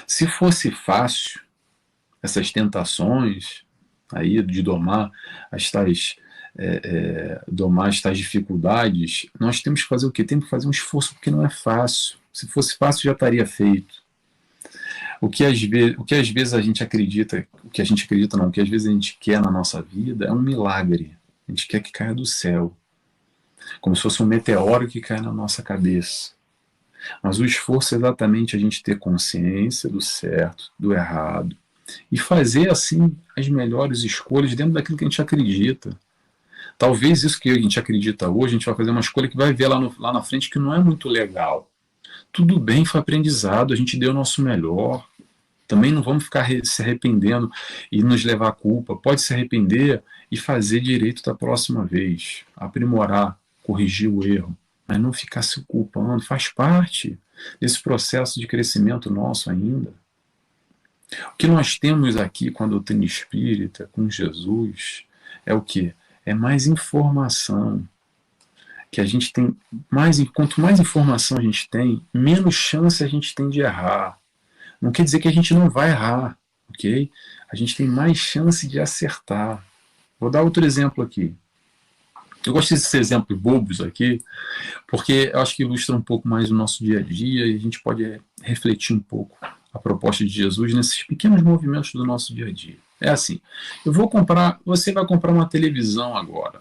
Se fosse fácil, essas tentações aí de domar as tais dificuldades, nós temos que fazer o quê? Temos que fazer um esforço, porque não é fácil. Se fosse fácil, já estaria feito. O que às vezes a gente acredita, o que às vezes a gente quer na nossa vida é um milagre. A gente quer que caia do céu, como se fosse um meteoro que cai na nossa cabeça. Mas o esforço é exatamente a gente ter consciência do certo, do errado, e fazer assim as melhores escolhas dentro daquilo que a gente acredita. Talvez isso que a gente acredita hoje, a gente vai fazer uma escolha que vai ver lá na frente que não é muito legal. Tudo bem, foi aprendizado, a gente deu o nosso melhor. Também não vamos ficar se arrependendo e nos levar à culpa. Pode se arrepender e fazer direito da próxima vez. Aprimorar, corrigir o erro. Mas não ficar se culpando. Faz parte desse processo de crescimento nosso ainda. O que nós temos aqui com a doutrina espírita, com Jesus, é o quê? É mais informação. Que a gente tem quanto mais informação a gente tem, menos chance a gente tem de errar. Não quer dizer que a gente não vai errar, ok? A gente tem mais chance de acertar. Vou dar outro exemplo aqui. Eu gosto desses exemplos bobos aqui, porque eu acho que ilustra um pouco mais o nosso dia a dia e a gente pode refletir um pouco a proposta de Jesus nesses pequenos movimentos do nosso dia a dia. É assim, você vai comprar uma televisão agora.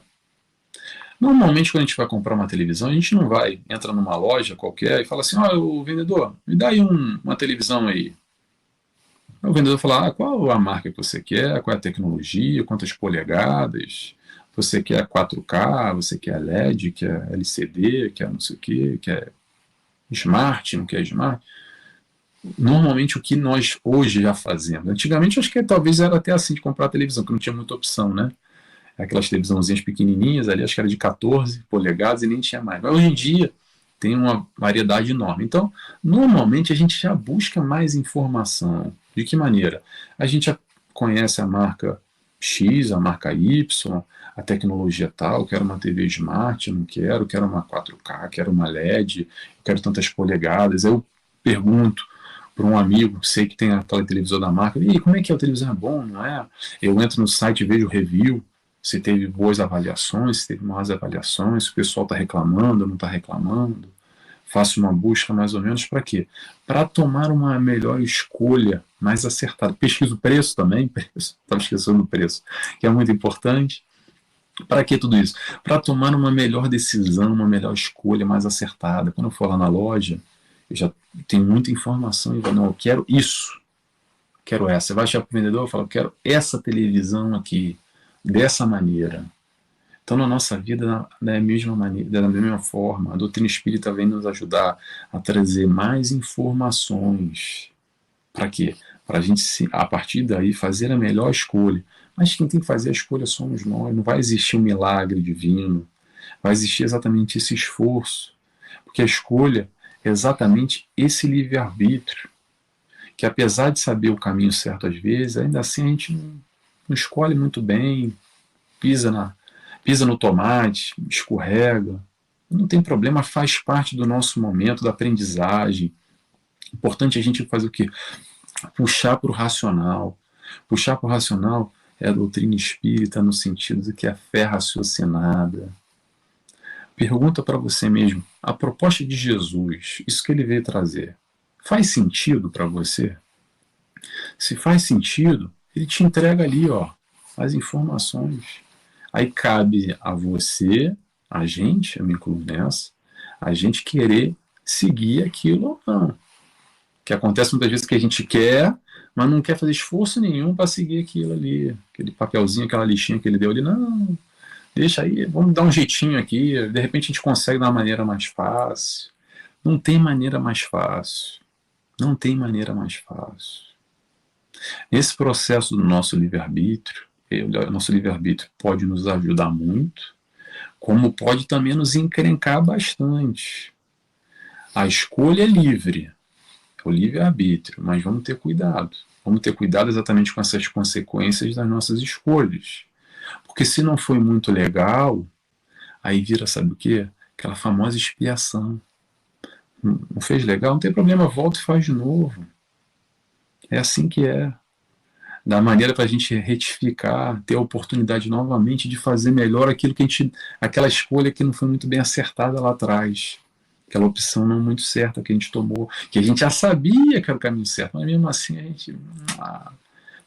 Normalmente, quando a gente vai comprar uma televisão, a gente não entra numa loja qualquer e fala assim, o vendedor, me dá aí uma televisão aí. O vendedor fala, qual a marca que você quer, qual é a tecnologia, quantas polegadas, você quer 4K, você quer LED, quer LCD, quer não sei o que, quer Smart, não quer Smart. Normalmente o que nós hoje já fazemos, antigamente acho que talvez era até assim de comprar televisão, que não tinha muita opção, né? Aquelas televisãozinhas pequenininhas ali, acho que era de 14 polegadas e nem tinha mais. Mas hoje em dia tem uma variedade enorme. Então, normalmente a gente já busca mais informação. De que maneira? A gente já conhece a marca X, a marca Y, a tecnologia tal, quero uma TV Smart, não quero, quero uma 4K, quero uma LED, quero tantas polegadas. Eu pergunto para um amigo, sei que tem aquela televisão da marca, e como é que é a televisão? É bom, não é? Eu entro no site e vejo review, se teve boas avaliações, se teve más avaliações, se o pessoal está reclamando, não está reclamando. Faço uma busca mais ou menos para quê? Para tomar uma melhor escolha, mais acertada. Pesquiso o preço também, preço, estava esquecendo do preço, que é muito importante. Para que tudo isso? Para tomar uma melhor decisão, uma melhor escolha, mais acertada. Quando eu for lá na loja, eu já tenho muita informação e vou, não, eu quero isso, quero essa. Você vai achar para o vendedor e fala, eu quero essa televisão aqui, dessa maneira. Então, na nossa vida, da mesma maneira, da mesma forma, a doutrina espírita vem nos ajudar a trazer mais informações. Para quê? Para a gente, a partir daí, fazer a melhor escolha. Mas quem tem que fazer a escolha somos nós. Não vai existir um milagre divino. Vai existir exatamente esse esforço. Porque a escolha é exatamente esse livre-arbítrio. Que apesar de saber o caminho certo às vezes, ainda assim a gente não escolhe muito bem, pisa pisa no tomate, escorrega. Não tem problema, faz parte do nosso momento da aprendizagem. Importante a gente fazer o quê? Puxar para o racional. Puxar para o racional é a doutrina espírita no sentido de que é a fé raciocinada. Pergunta para você mesmo, a proposta de Jesus, isso que ele veio trazer, faz sentido para você? Se faz sentido, ele te entrega ali, ó, as informações. Aí cabe a você, a gente, eu me incluo nessa, a gente querer seguir aquilo ou não. Que acontece muitas vezes que a gente quer, mas não quer fazer esforço nenhum para seguir aquilo ali, aquele papelzinho, aquela listinha que ele deu ali. Não, deixa aí, vamos dar um jeitinho aqui, de repente a gente consegue de uma maneira mais fácil. Não tem maneira mais fácil. Não tem maneira mais fácil. Esse processo do nosso livre-arbítrio, o nosso livre-arbítrio pode nos ajudar muito, como pode também nos encrencar bastante. A escolha é livre, é o livre-arbítrio, mas vamos ter cuidado. Vamos ter cuidado exatamente com essas consequências das nossas escolhas. Porque se não foi muito legal, aí vira, sabe o quê? Aquela famosa expiação. Não fez legal? Não tem problema, volta e faz de novo. É assim que é. Da maneira para a gente retificar, ter a oportunidade novamente de fazer melhor aquilo que a gente, aquela escolha que não foi muito bem acertada lá atrás, aquela opção não muito certa que a gente tomou, que a gente já sabia que era o caminho certo, mas mesmo assim a gente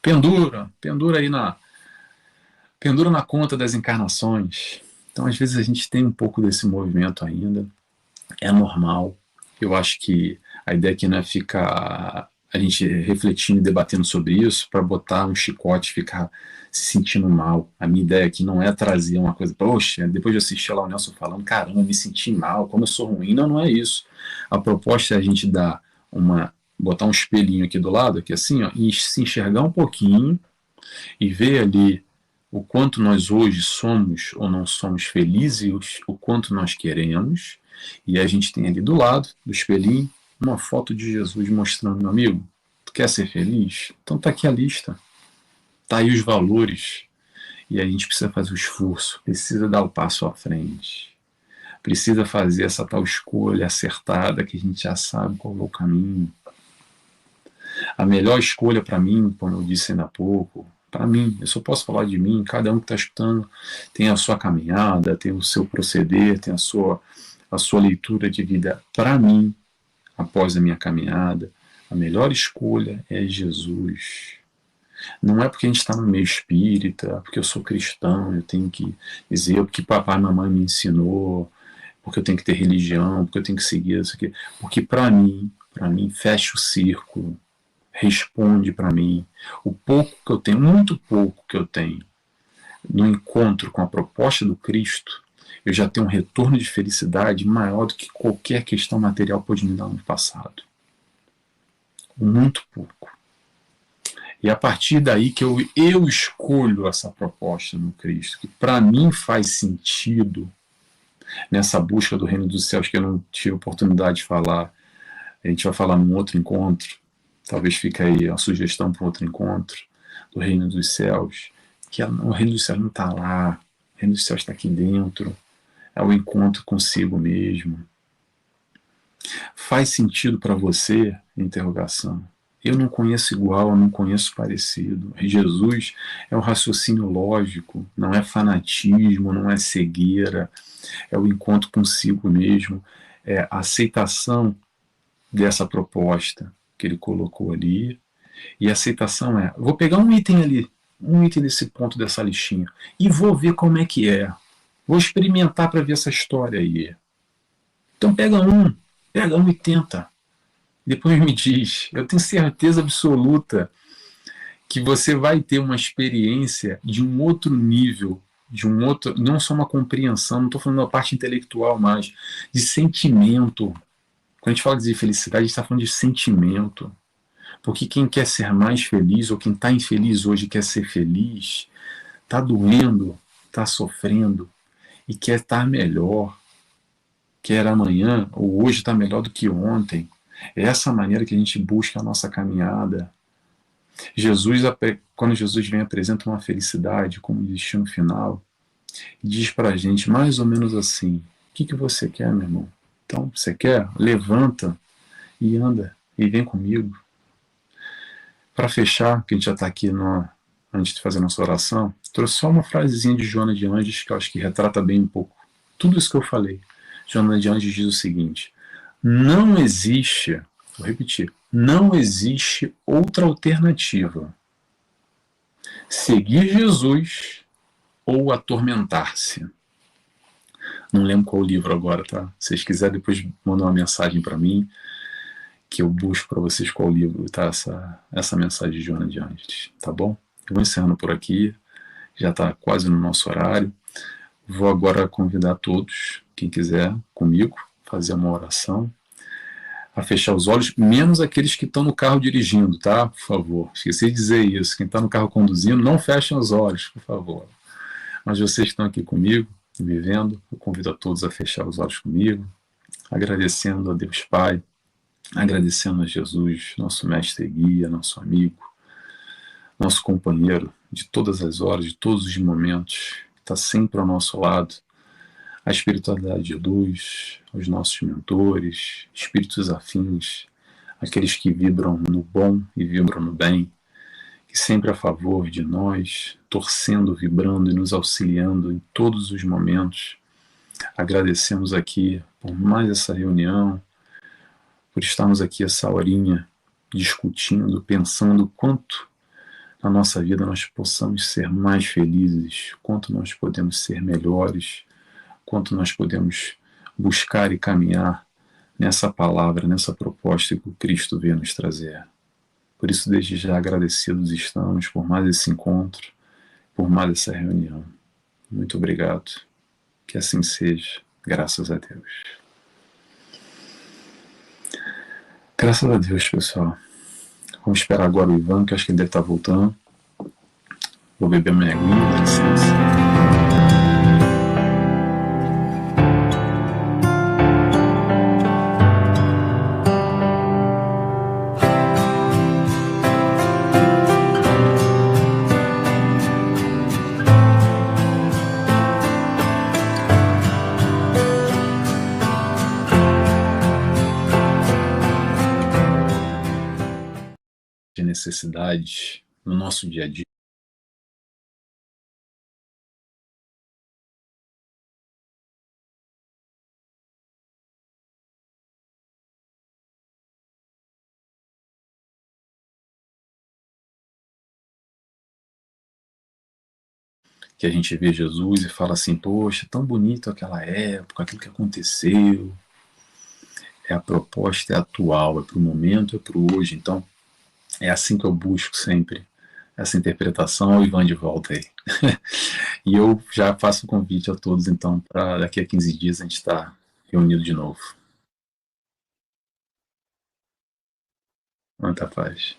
pendura aí pendura na conta das encarnações. Então às vezes a gente tem um pouco desse movimento ainda, é normal. Eu acho que a ideia aqui não é ficar a gente refletindo e debatendo sobre isso para botar um chicote e ficar se sentindo mal. A minha ideia aqui não é trazer uma coisa, poxa, depois de assistir lá o Nelson falando, caramba, eu me senti mal, como eu sou ruim. Não, não é isso. A proposta é a gente botar um espelhinho aqui do lado, aqui assim, ó, e se enxergar um pouquinho e ver ali o quanto nós hoje somos ou não somos felizes, o quanto nós queremos, e a gente tem ali do lado do espelhinho uma foto de Jesus mostrando, meu amigo, tu quer ser feliz? Então tá aqui a lista, tá aí os valores, e a gente precisa fazer o esforço, precisa dar o passo à frente, precisa fazer essa tal escolha acertada que a gente já sabe qual é o caminho. A melhor escolha para mim, como eu disse ainda há pouco, para mim, eu só posso falar de mim, cada um que está escutando tem a sua caminhada, tem o seu proceder, tem a sua leitura de vida. Para mim, após a minha caminhada, a melhor escolha é Jesus. Não é porque a gente está no meio espírita, porque eu sou cristão, eu tenho que dizer porque papai e mamãe me ensinou, porque eu tenho que ter religião, porque eu tenho que seguir isso aqui. Porque para mim, fecha o círculo. responde para mim. O pouco que eu tenho, muito pouco que eu tenho, no encontro com a proposta do Cristo, eu já tenho um retorno de felicidade maior do que qualquer questão material pode me dar no passado. Muito pouco. E a partir daí que eu escolho essa proposta no Cristo, que para mim faz sentido nessa busca do reino dos céus, que eu não tive oportunidade de falar. A gente vai falar num outro encontro, talvez fique aí a sugestão para um outro encontro, do reino dos céus, que o reino dos céus não está lá, o reino dos céus está aqui dentro, é o encontro consigo mesmo. Faz sentido para você? Interrogação. Eu não conheço igual, eu não conheço parecido. Jesus é um raciocínio lógico, não é fanatismo, não é cegueira, é o encontro consigo mesmo, é a aceitação dessa proposta que ele colocou ali. E a aceitação é, vou pegar um item ali, um item desse ponto dessa listinha, e vou ver como é que é. Vou experimentar para ver essa história aí. Então pega um e tenta. Depois me diz. Eu tenho certeza absoluta que você vai ter uma experiência de um outro nível, de um outro, não só uma compreensão, não estou falando da parte intelectual mais, de sentimento. Quando a gente fala de felicidade, a gente está falando de sentimento. Porque quem quer ser mais feliz, ou quem está infeliz hoje quer ser feliz, está doendo, está sofrendo, e quer estar melhor, quer amanhã ou hoje estar melhor do que ontem. É essa maneira que a gente busca a nossa caminhada. Quando Jesus vem, apresenta uma felicidade como destino final, e diz para a gente mais ou menos assim: o que você quer, meu irmão? Então, você quer? Levanta e anda, e vem comigo. Para fechar, que a gente já está aqui antes de fazer nossa oração, trouxe só uma frasezinha de Joana de Anjos que eu acho que retrata bem um pouco tudo isso que eu falei. Joana de Anjos diz o seguinte: não existe, vou repetir, não existe outra alternativa. Seguir Jesus ou atormentar-se. Não lembro qual livro agora, tá? Se vocês quiserem, depois mandam uma mensagem para mim, que eu busco para vocês qual livro tá essa mensagem de Joana de Anjos, tá bom? Eu vou encerrando por aqui, já está quase no nosso horário. Vou agora convidar todos, quem quiser, comigo, fazer uma oração, a fechar os olhos, menos aqueles que estão no carro dirigindo, tá? Por favor, esqueci de dizer isso. Quem está no carro conduzindo, não fechem os olhos, por favor. Mas vocês que estão aqui comigo, me vendo, eu convido a todos a fechar os olhos comigo, agradecendo a Deus Pai, agradecendo a Jesus, nosso mestre e guia, nosso amigo, nosso companheiro de todas as horas, de todos os momentos, que está sempre ao nosso lado, a espiritualidade de luz, os nossos mentores, espíritos afins, aqueles que vibram no bom e vibram no bem, que sempre a favor de nós, torcendo, vibrando e nos auxiliando em todos os momentos. Agradecemos aqui por mais essa reunião, por estarmos aqui essa horinha discutindo, pensando quanto na nossa vida nós possamos ser mais felizes, quanto nós podemos ser melhores, quanto nós podemos buscar e caminhar nessa palavra, nessa proposta que o Cristo veio nos trazer. Por isso, desde já agradecidos estamos por mais esse encontro, por mais essa reunião. Muito obrigado. Que assim seja. Graças a Deus. Graças a Deus, pessoal. Vamos esperar agora o Ivan, que acho que ele deve estar voltando. Vou beber minha aguinha, dá licença. De necessidades no nosso dia a dia. Que a gente vê Jesus e fala assim: poxa, tão bonito aquela época, aquilo que aconteceu. É a proposta, é atual, é para o momento, é para o hoje. Então, É assim que eu busco sempre essa interpretação, o Ivan de volta aí. E eu já faço um convite a todos, então, para daqui a 15 dias a gente estar reunido de novo. Muita paz.